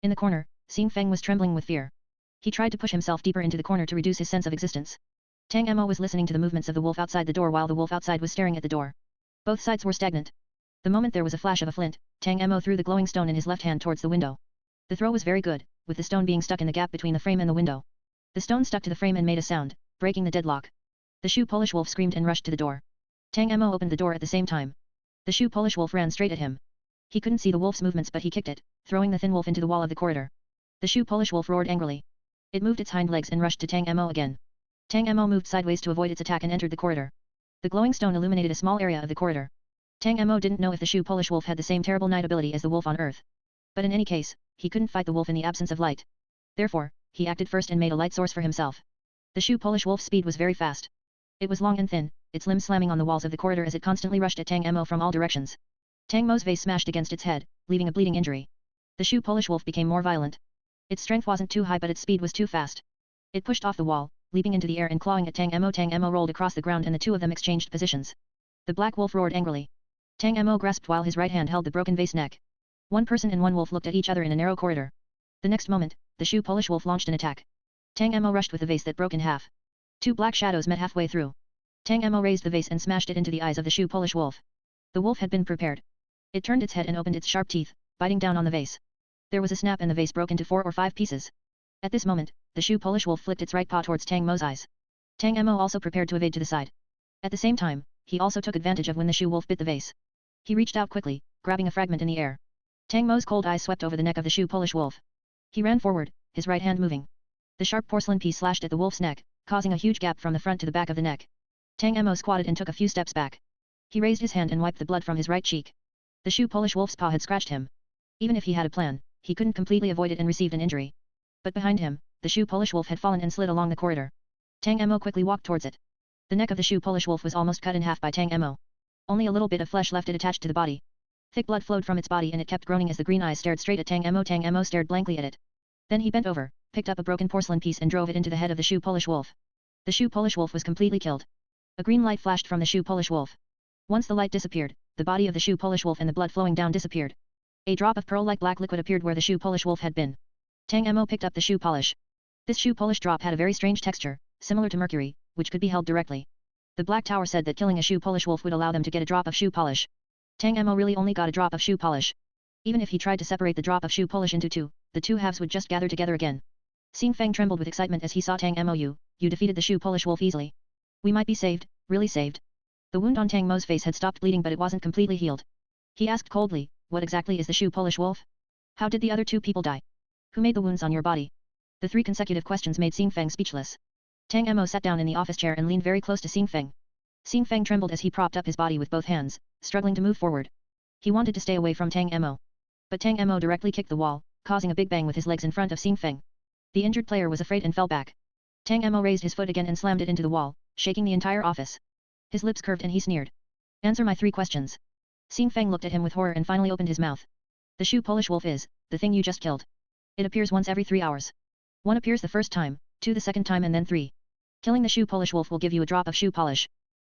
In the corner, Xing Feng was trembling with fear. He tried to push himself deeper into the corner to reduce his sense of existence. Tang Mo was listening to the movements of the wolf outside the door while the wolf outside was staring at the door. Both sides were stagnant. The moment there was a flash of a flint, Tang Mo threw the glowing stone in his left hand towards the window. The throw was very good, with the stone being stuck in the gap between the frame and the window. The stone stuck to the frame and made a sound, breaking the deadlock. The shoe Polish wolf screamed and rushed to the door. Tang Mo opened the door at the same time. The shoe Polish wolf ran straight at him. He couldn't see the wolf's movements but he kicked it, throwing the thin wolf into the wall of the corridor. The shoe Polish wolf roared angrily. It moved its hind legs and rushed to Tang Mo again. Tang Mo moved sideways to avoid its attack and entered the corridor. The glowing stone illuminated a small area of the corridor. Tang Mo didn't know if the shoe Polish wolf had the same terrible night ability as the wolf on Earth. But in any case, he couldn't fight the wolf in the absence of light. Therefore, he acted first and made a light source for himself. The shoe Polish wolf's speed was very fast. It was long and thin, its limbs slamming on the walls of the corridor as it constantly rushed at Tang Mo from all directions. Tang Mo's vase smashed against its head, leaving a bleeding injury. The shoe Polish wolf became more violent. Its strength wasn't too high but its speed was too fast. It pushed off the wall, leaping into the air and clawing at Tang Mo. Tang Mo rolled across the ground and the two of them exchanged positions. The black wolf roared angrily. Tang Mo grasped while his right hand held the broken vase neck. One person and one wolf looked at each other in a narrow corridor. The next moment, the shoe Polish wolf launched an attack. Tang Mo rushed with the vase that broke in half. Two black shadows met halfway through. Tang Mo raised the vase and smashed it into the eyes of the shoe Polish wolf. The wolf had been prepared. It turned its head and opened its sharp teeth, biting down on the vase. There was a snap and the vase broke into 4 or 5 pieces. At this moment, the shoe Polish wolf flicked its right paw towards Tang Mo's eyes. Tang Mo also prepared to evade to the side. At the same time, he also took advantage of when the shoe wolf bit the vase. He reached out quickly, grabbing a fragment in the air. Tang Mo's cold eyes swept over the neck of the shoe Polish wolf. He ran forward, his right hand moving. The sharp porcelain piece slashed at the wolf's neck, causing a huge gap from the front to the back of the neck. Tang Mo squatted and took a few steps back. He raised his hand and wiped the blood from his right cheek. The shoe Polish wolf's paw had scratched him. Even if he had a plan, he couldn't completely avoid it and received an injury. But behind him, the shoe Polish wolf had fallen and slid along the corridor. Tang Mo quickly walked towards it. The neck of the shoe Polish wolf was almost cut in half by Tang Mo. Only a little bit of flesh left it attached to the body. Thick blood flowed from its body and it kept groaning as the green eyes stared straight at Tang Mo. Tang Mo stared blankly at it. Then he bent over, picked up a broken porcelain piece and drove it into the head of the shoe Polish wolf. The shoe Polish wolf was completely killed. A green light flashed from the shoe Polish wolf. Once the light disappeared, the body of the shoe Polish wolf and the blood flowing down disappeared. A drop of pearl-like black liquid appeared where the shoe Polish wolf had been. Tang Mo picked up the shoe polish. This shoe polish drop had a very strange texture, similar to mercury, which could be held directly. The Black Tower said that killing a shoe Polish wolf would allow them to get a drop of shoe polish. Tang Mo really only got a drop of shoe polish. Even if he tried to separate the drop of shoe polish into two, the two halves would just gather together again. Xing Feng trembled with excitement as he saw Tang Mo. You defeated the shoe Polish wolf easily. We might be saved, really saved. The wound on Tang Mo's face had stopped bleeding but it wasn't completely healed. He asked coldly, what exactly is the shoe Polish wolf? How did the other 2 people die? Who made the wounds on your body? The 3 consecutive questions made Xing Feng speechless. Tang Mo sat down in the office chair and leaned very close to Xing Feng. Xing Feng trembled as he propped up his body with both hands, struggling to move forward. He wanted to stay away from Tang Mo. But Tang Mo directly kicked the wall, causing a big bang with his legs in front of Xing Feng. The injured player was afraid and fell back. Tang Mo raised his foot again and slammed it into the wall, shaking the entire office. His lips curved and he sneered. Answer my 3 questions. Xing Feng looked at him with horror and finally opened his mouth. The shoe Polish wolf is the thing you just killed. It appears once every 3 hours. 1 appears the first time, 2 the second time and then 3. Killing the shoe Polish wolf will give you a drop of shoe polish.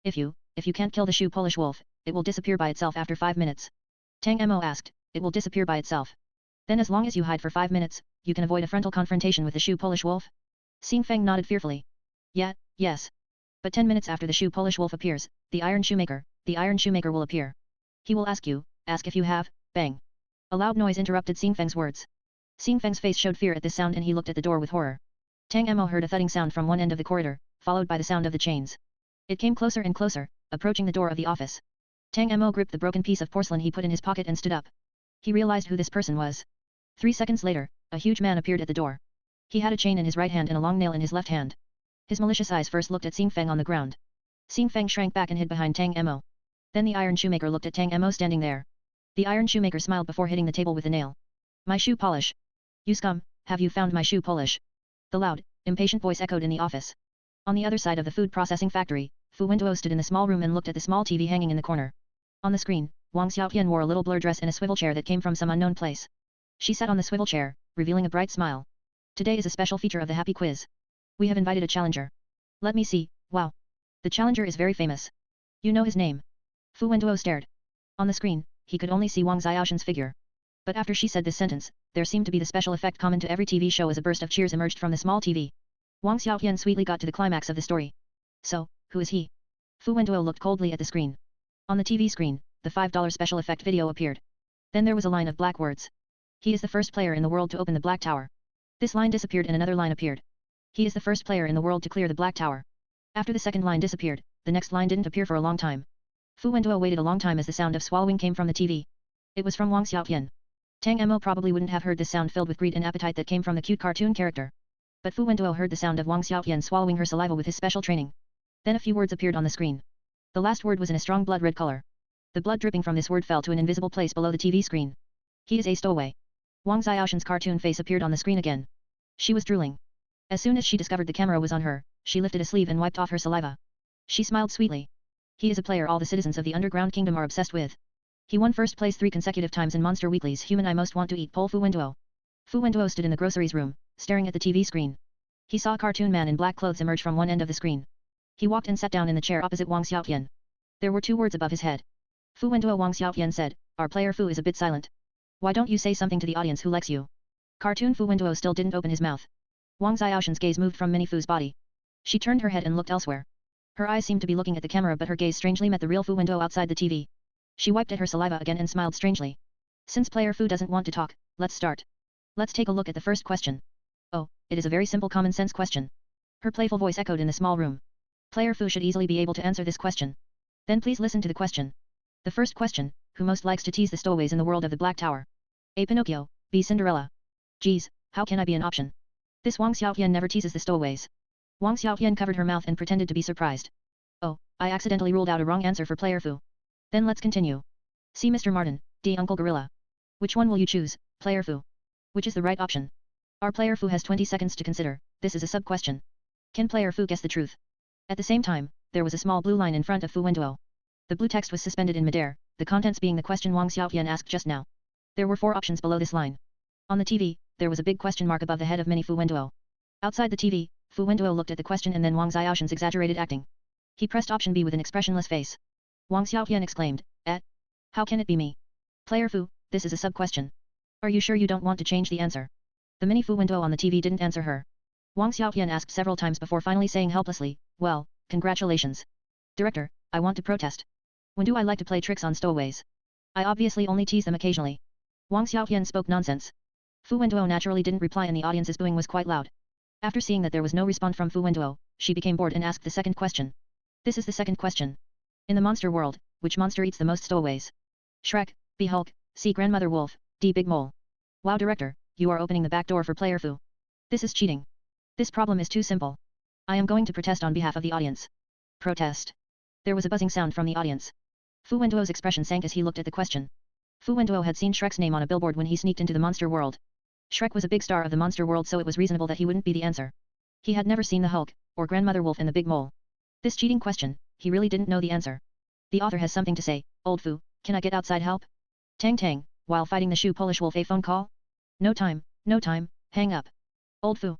If you can't kill the shoe Polish wolf, it will disappear by itself after 5 minutes. Tang Mo asked, it will disappear by itself. Then as long as you hide for 5 minutes, you can avoid a frontal confrontation with the shoe Polish wolf? Xing Feng nodded fearfully. Yeah, yes. But 10 minutes after the shoe Polish wolf appears, the Iron Shoemaker will appear. He will ask if you have, bang. A loud noise interrupted Xing Feng's words. Xing Feng's face showed fear at this sound and he looked at the door with horror. Tang Mo heard a thudding sound from one end of the corridor, followed by the sound of the chains. It came closer and closer, approaching the door of the office. Tang Mo gripped the broken piece of porcelain he put in his pocket and stood up. He realized who this person was. 3 seconds later, a huge man appeared at the door. He had a chain in his right hand and a long nail in his left hand. His malicious eyes first looked at Xing Feng on the ground. Xing Feng shrank back and hid behind Tang Mo. Then the Iron Shoemaker looked at Tang Mo standing there. The Iron Shoemaker smiled before hitting the table with a nail. My shoe polish. You scum, have you found my shoe polish? The loud, impatient voice echoed in the office. On the other side of the food processing factory, Fu Wenduo stood in the small room and looked at the small TV hanging in the corner. On the screen, Wang Xiaotian wore a little blur dress and a swivel chair that came from some unknown place. She sat on the swivel chair, revealing a bright smile. Today is a special feature of the Happy Quiz. We have invited a challenger. Let me see, wow. The challenger is very famous. You know his name? Fu Wenduo stared. On the screen, he could only see Wang Xiaoshan's figure. But after she said this sentence, there seemed to be the special effect common to every TV show as a burst of cheers emerged from the small TV. Wang Xiaoyan sweetly got to the climax of the story. So, who is he? Fu Wenduo looked coldly at the screen. On the TV screen, the $5 special effect video appeared. Then there was a line of black words. He is the first player in the world to open the Black Tower. This line disappeared and another line appeared. He is the first player in the world to clear the Black Tower. After the second line disappeared, the next line didn't appear for a long time. Fu Wenduo waited a long time as the sound of swallowing came from the TV. It was from Wang Xiaoyan. Tang Mo probably wouldn't have heard this sound filled with greed and appetite that came from the cute cartoon character. But Fu Wenduo heard the sound of Wang Xiaoyan swallowing her saliva with his special training. Then a few words appeared on the screen. The last word was in a strong blood-red color. The blood dripping from this word fell to an invisible place below the TV screen. He is a stowaway. Wang Xiaoshan's cartoon face appeared on the screen again. She was drooling. As soon as she discovered the camera was on her, she lifted a sleeve and wiped off her saliva. She smiled sweetly. He is a player all the citizens of the underground kingdom are obsessed with. He won first place 3 consecutive times in Monster Weekly's Human I Most Want to Eat poll. Fu Wenduo. Fu Wenduo stood in the groceries room, staring at the TV screen. He saw a cartoon man in black clothes emerge from one end of the screen. He walked and sat down in the chair opposite Wang Xiaoyan. There were 2 words above his head. Fu Wenduo. Wang Xiaoyan said, "Our player Fu is a bit silent. Why don't you say something to the audience who likes you?" Cartoon Fu Wenduo still didn't open his mouth. Wang Xiaoshan's gaze moved from Mini Fu's body. She turned her head and looked elsewhere. Her eyes seemed to be looking at the camera, but her gaze strangely met the real Fu Wenduo outside the TV. She wiped at her saliva again and smiled strangely. Since player Fu doesn't want to talk, let's start. Let's take a look at the first question. Oh, it is a very simple common sense question. Her playful voice echoed in the small room. Player Fu should easily be able to answer this question. Then please listen to the question. The first question, who most likes to tease the stowaways in the world of the Black Tower? A. Pinocchio, B. Cinderella. Geez, how can I be an option? This Wang Xiaoyan never teases the stowaways. Wang Xiaoyan covered her mouth and pretended to be surprised. Oh, I accidentally ruled out a wrong answer for player Fu. Then let's continue. C. Mr. Martin, D. Uncle Gorilla. Which one will you choose, player Fu? Which is the right option? Our player Fu has 20 seconds to consider. This is a sub-question. Can player Fu guess the truth? At the same time, there was a small blue line in front of Fu Wenduo. The blue text was suspended in midair, the contents being the question Wang Xiaoyan asked just now. There were 4 options below this line. On the TV, there was a big question mark above the head of Mini Fu Wenduo. Outside the TV, Fu Wenduo looked at the question and then Wang Xiaoshan's exaggerated acting. He pressed option B with an expressionless face. Wang Xiaoyan exclaimed, how can it be me? Player Fu, this is a sub-question. Are you sure you don't want to change the answer? The Mini Fu Wenduo on the TV didn't answer her. Wang Xiaoyan asked several times before finally saying helplessly, well, congratulations. Director, I want to protest. When do I like to play tricks on stowaways? I obviously only tease them occasionally. Wang Xiaoyan spoke nonsense. Fu Wenduo naturally didn't reply and the audience's booing was quite loud. After seeing that there was no response from Fu Wenduo, she became bored and asked the second question. This is the second question. In the monster world, which monster eats the most stowaways? Shrek, B. Hulk, C. Grandmother Wolf, D. Big Mole. Wow, director, you are opening the back door for player Fu. This is cheating. This problem is too simple. I am going to protest on behalf of the audience. Protest. There was a buzzing sound from the audience. Fu Wenduo's expression sank as he looked at the question. Fu Wenduo had seen Shrek's name on a billboard when he sneaked into the monster world. Shrek was a big star of the monster world, so it was reasonable that he wouldn't be the answer. He had never seen the Hulk, or Grandmother Wolf and the Big Mole. This cheating question, he really didn't know the answer. The author has something to say. Old Fu, can I get outside help? Tang Tang, while fighting the shoe Polish wolf, a phone call? No time, hang up. Old Fu,